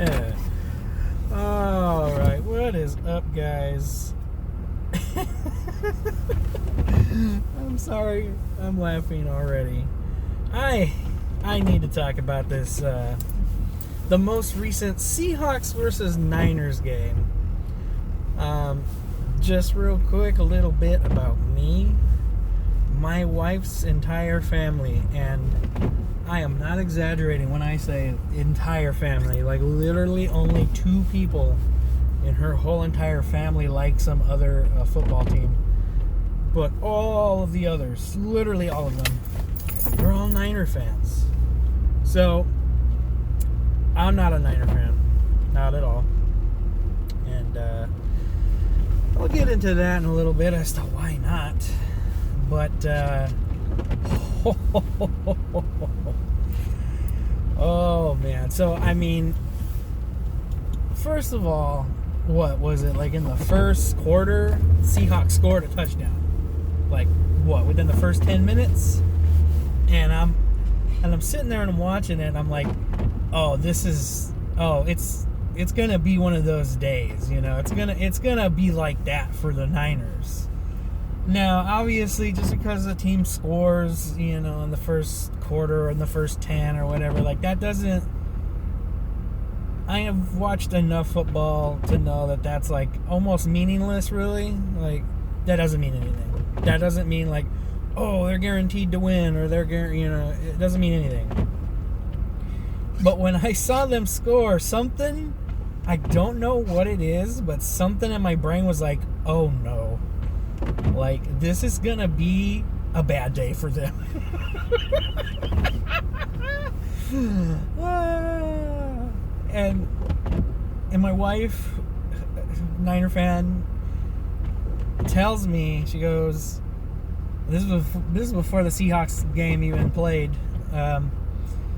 All right, what is up, guys? I'm sorry, I'm laughing already. I need to talk about this, the most recent Seahawks versus Niners game. Just real quick, a little bit about me. My wife's entire family, and I am not exaggerating when I say entire family, like literally only 2 people in her whole entire family like some other football team. But all of the others, literally all of them, they're all Niner fans. So, I'm not a Niner fan. Not at all. And we'll get into that in a little bit as to why not. But, oh man. So, I mean, first of all, what was it? Like in the first quarter, Seahawks scored a touchdown. Like, what, within the first 10 minutes? And I'm sitting there and I'm watching it and I'm like, it's gonna be one of those days, you know. It's gonna be like that for the Niners. Now, obviously, just because the team scores, you know, in the first quarter or in the first 10 or whatever, like that doesn't. I have watched enough football to know that that's like almost meaningless, really. Like, that doesn't mean anything. That doesn't mean like, oh, they're guaranteed to win, or it doesn't mean anything. But when I saw them score something, I don't know what it is, but something in my brain was like, oh no. Like, this is gonna be a bad day for them. And my wife, Niner fan, tells me, she goes, this was before the Seahawks game even played.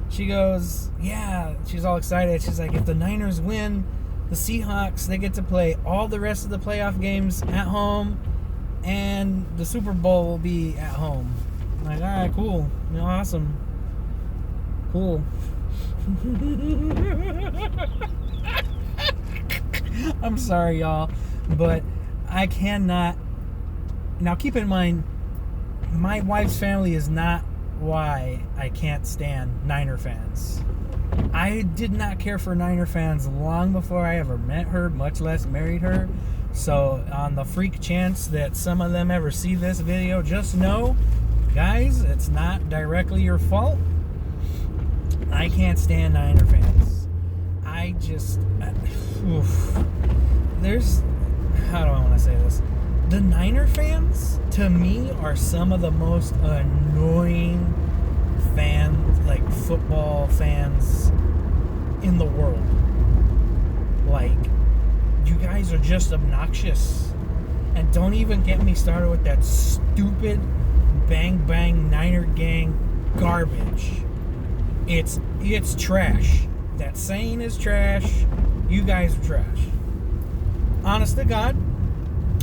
She goes, yeah, she's all excited. She's like, if the Niners win, the Seahawks, they get to play all the rest of the playoff games at home, and the Super Bowl will be at home. I'm like, all right, cool, you know, awesome, cool. I'm sorry, y'all, but I cannot. Now, keep in mind, my wife's family is not why I can't stand Niner fans. I did not care for Niner fans long before I ever met her, much less married her. So, on the freak chance that some of them ever see this video, just know, guys, it's not directly your fault. I can't stand Niner fans. I just, how do I want to say this? The Niner fans, to me, are some of the most annoying like football fans in the world. Like, you guys are just obnoxious. And don't even get me started with that stupid bang bang Niner gang garbage. It's trash. That saying is trash. You guys are trash. Honest to God.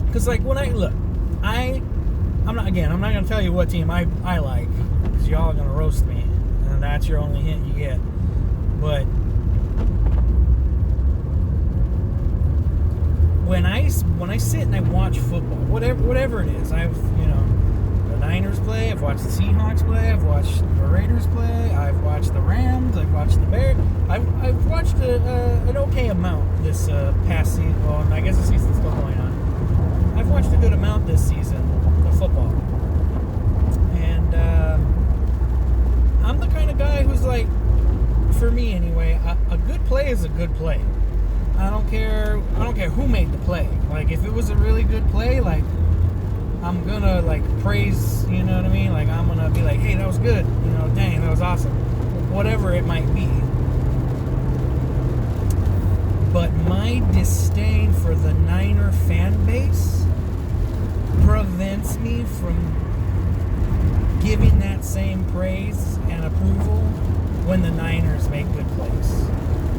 Because, like, when I'm not going to tell you what team I like, because y'all are going to roast me, and that's your only hint you get. But when I sit and I watch football, whatever it is, the Niners play, I've watched the Seahawks play, I've watched the Raiders play, I've watched the Rams, I've watched the Bears, I've watched an okay amount this past season. Well, I guess the season's still going on. I've watched a good amount this season of football. And I'm the kind of guy who's like, for me anyway, a good play is a good play. I don't care who made the play. Like, if it was a really good play, like, I'm gonna, like, praise, you know what I mean? Like, I'm gonna be like, hey, that was good. You know, dang, that was awesome. Whatever it might be. But my disdain for the Niner fan base prevents me from giving that same praise and approval when the Niners make good plays.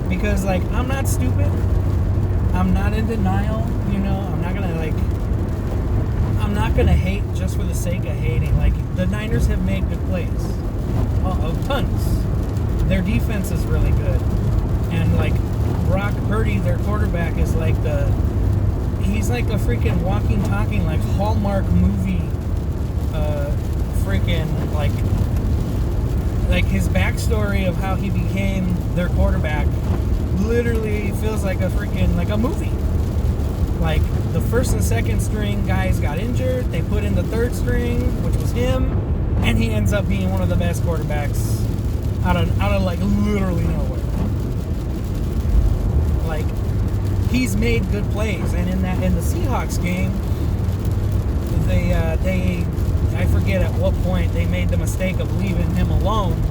Because, like, I'm not stupid. I'm not in denial, you know. I'm not gonna hate just for the sake of hating. Like, the Niners have made good plays. Tons. Their defense is really good. And, like, Purdy, their quarterback, is like he's like a freaking walking, talking, like Hallmark movie, freaking, like his backstory of how he became their quarterback literally feels like a freaking, like a movie. Like, the first and second string guys got injured, they put in the third string, which was him, and he ends up being one of the best quarterbacks out of like literally nowhere. Like, he's made good plays, and in the Seahawks game, they I forget at what point they made the mistake of leaving him alone,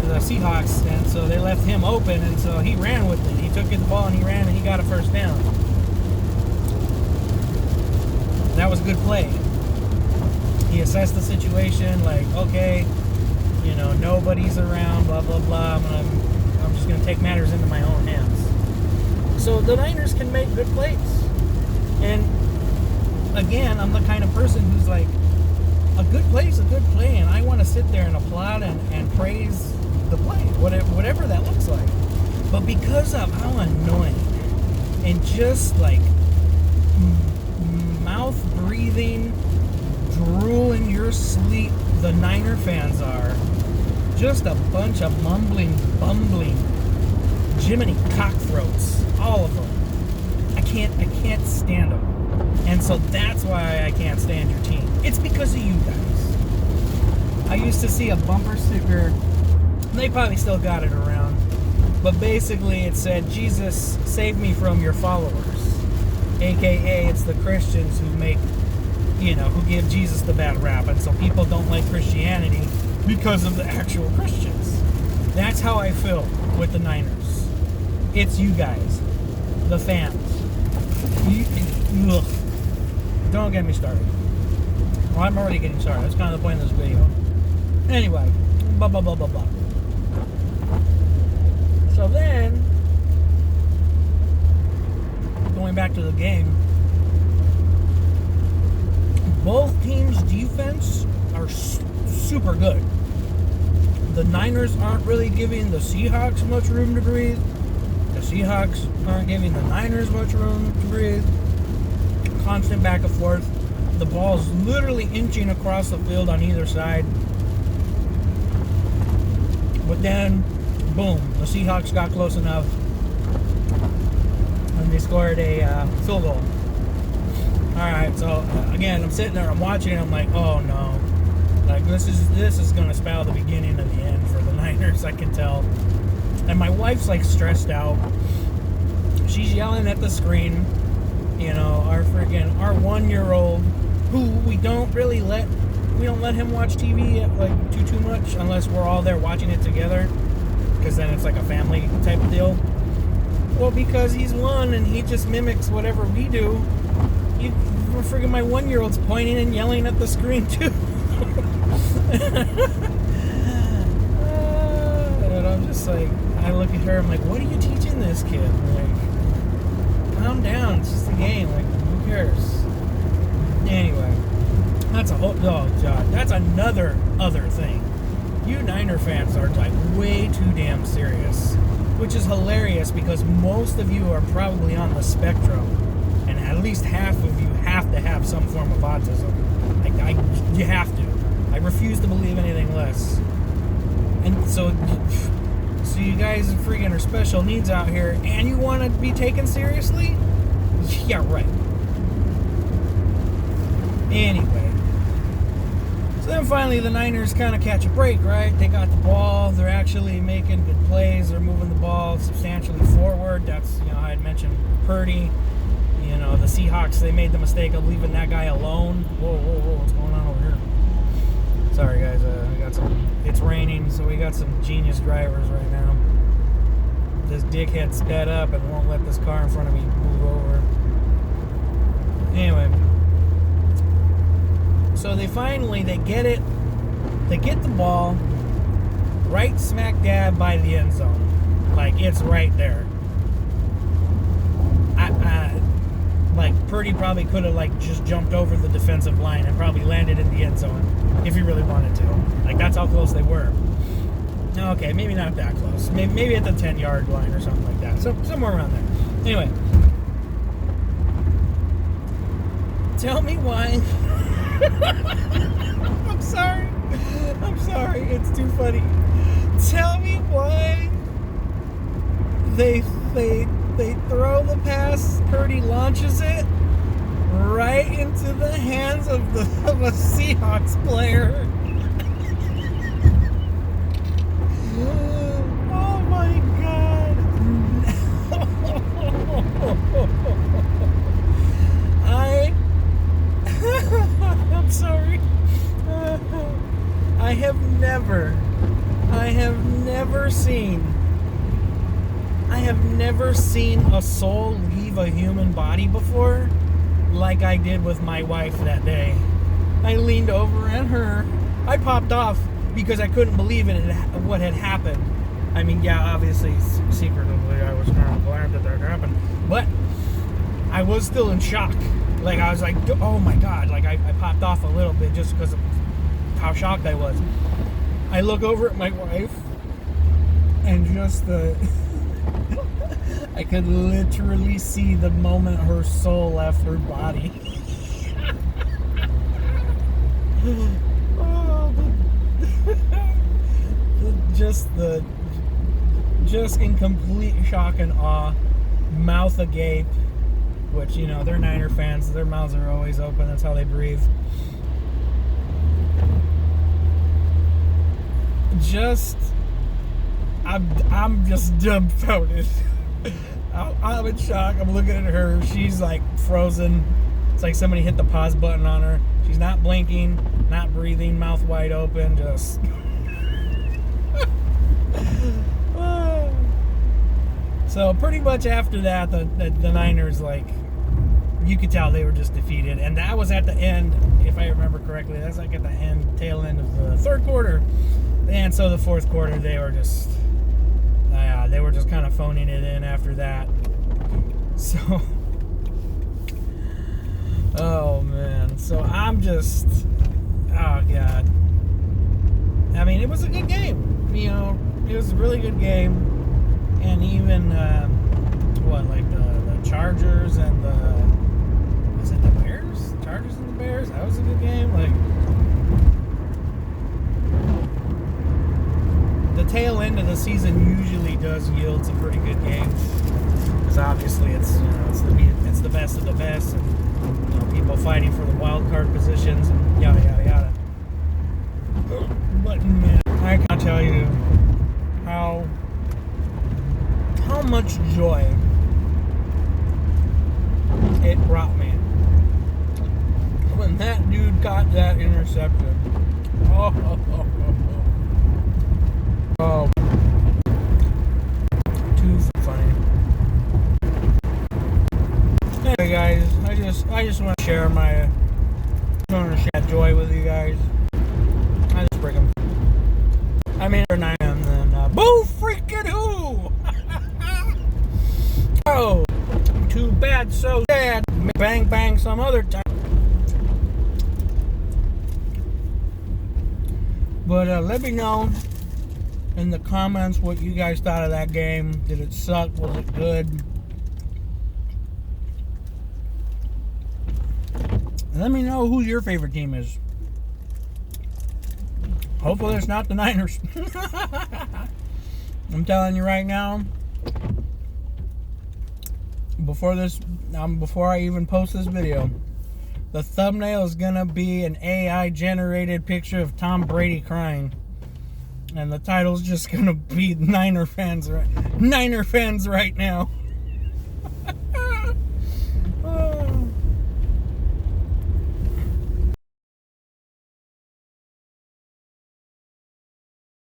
the Seahawks, and so they left him open, and so he ran with it. He took the ball and he ran, and he got a first down. That was a good play. He assessed the situation, like, okay, you know, nobody's around, blah, blah, blah. I'm just going to take matters into my own hands. So the Niners can make good plays. And, again, I'm the kind of person who's like, a good play is a good play, and I want to sit there and applaud and praise the play, whatever that looks like. But because of how annoying and just, like, mouth-breathing, drool in your sleep the Niner fans are, just a bunch of mumbling, bumbling, Jiminy cockthroats, all of them. I can't stand them. And so that's why I can't stand your team. It's because of you guys. I used to see a bumper sticker, they probably still got it around, but basically it said, Jesus, save me from your followers. AKA, it's the Christians who who give Jesus the bad rap, and so people don't like Christianity because of the actual Christians. That's how I feel with the Niners. It's you guys, the fans. Ugh. Don't get me started. Well, I'm already getting started. That's kind of the point of this video. Anyway, blah, blah, blah, blah, blah. So then, going back to the game, both teams' defense are super good. The Niners aren't really giving the Seahawks much room to breathe. The Seahawks aren't giving the Niners much room to breathe. Constant back and forth. The ball's literally inching across the field on either side. But then, boom, the Seahawks got close enough, and they scored a field goal. Alright, so again, I'm sitting there, I'm watching, and I'm like, oh no. Like, this is going to spell the beginning of the end for the Niners, I can tell. And my wife's like stressed out. She's yelling at the screen. You know, our 1-year-old, who we don't let him watch TV like too much unless we're all there watching it together, because then it's like a family type of deal. Well, because he's one and he just mimics whatever we do. My 1-year-old's pointing and yelling at the screen too. And I'm just like, I look at her, I'm like, what are you teaching this kid? Like, calm down, it's just a game, like, who cares? Anyway, that's that's another other thing. You Niner fans are like way too damn serious, which is hilarious because most of you are probably on the spectrum, and at least half of you have to have some form of autism. You have to. I refuse to believe anything less. And so you guys freaking are special needs out here, and you want to be taken seriously? Yeah, right. Anyway, so then finally the Niners kind of catch a break, right? They got the ball. They're actually making good plays. They're moving the ball substantially forward. That's, I had mentioned Purdy. The Seahawks, they made the mistake of leaving that guy alone. Whoa, what's going on over here? Sorry, guys. It's raining, so we got some genius drivers right now. This dickhead sped up and won't let this car in front of me move over. Anyway. So they get it. They get the ball right smack dab by the end zone. Like, it's right there. Purdy probably could have, just jumped over the defensive line and probably landed in the end zone if he really wanted to. That's how close they were. Okay, maybe not that close. Maybe at the 10-yard line or something like that. So somewhere around there. Anyway, tell me why. I'm sorry. It's too funny. Tell me why they throw the pass. Purdy launches it right into the hands of a Seahawks player. Oh my God! I'm sorry. I have never seen a soul leave a human body before, like I did with my wife that day. I leaned over at her. I popped off because I couldn't believe what had happened. I mean, yeah, obviously, secretively, I was kind of glad that happened, but I was still in shock. Like, I was like, oh my God, like, I popped off a little bit just because of how shocked I was. I look over at my wife, and just I could literally see the moment her soul left her body. Just in complete shock and awe, mouth agape, which, you know, they're Niner fans, their mouths are always open, that's how they breathe. I'm just dumbfounded. I'm in shock. I'm looking at her. She's like frozen. It's like somebody hit the pause button on her. She's not blinking, not breathing, mouth wide open, just. So pretty much after that, the Niners, like, you could tell they were just defeated. And that was at the end, if I remember correctly, that's like at the tail end of the third quarter. And so the fourth quarter, they were just kind of phoning it in after that. So, oh man. So I'm just, oh God. I mean, it was a good game. You know, it was a really good game. And even, like the Chargers and was it the Bears? Chargers and the Bears? That was a good game. Like, the tail end of the season usually does yield some pretty good games, because obviously it's the best of the best, and, you know, people fighting for the wild card positions and yada yada yada. But man, I can't tell you how much joy it brought me when that dude got that interception. Oh, too funny. Anyway, guys, I just want to share joy with you guys. I just break them. I mean, I am then boo freaking who? Oh, too bad, so sad. Bang bang some other time. But let me know in the comments what you guys thought of that game. Did it suck? Was it good? And let me know who your favorite team is. Hopefully it's not the Niners. I'm telling you right now, before I even post this video, the thumbnail is gonna be an AI generated picture of Tom Brady crying. And the title's just gonna be Niner fans right now.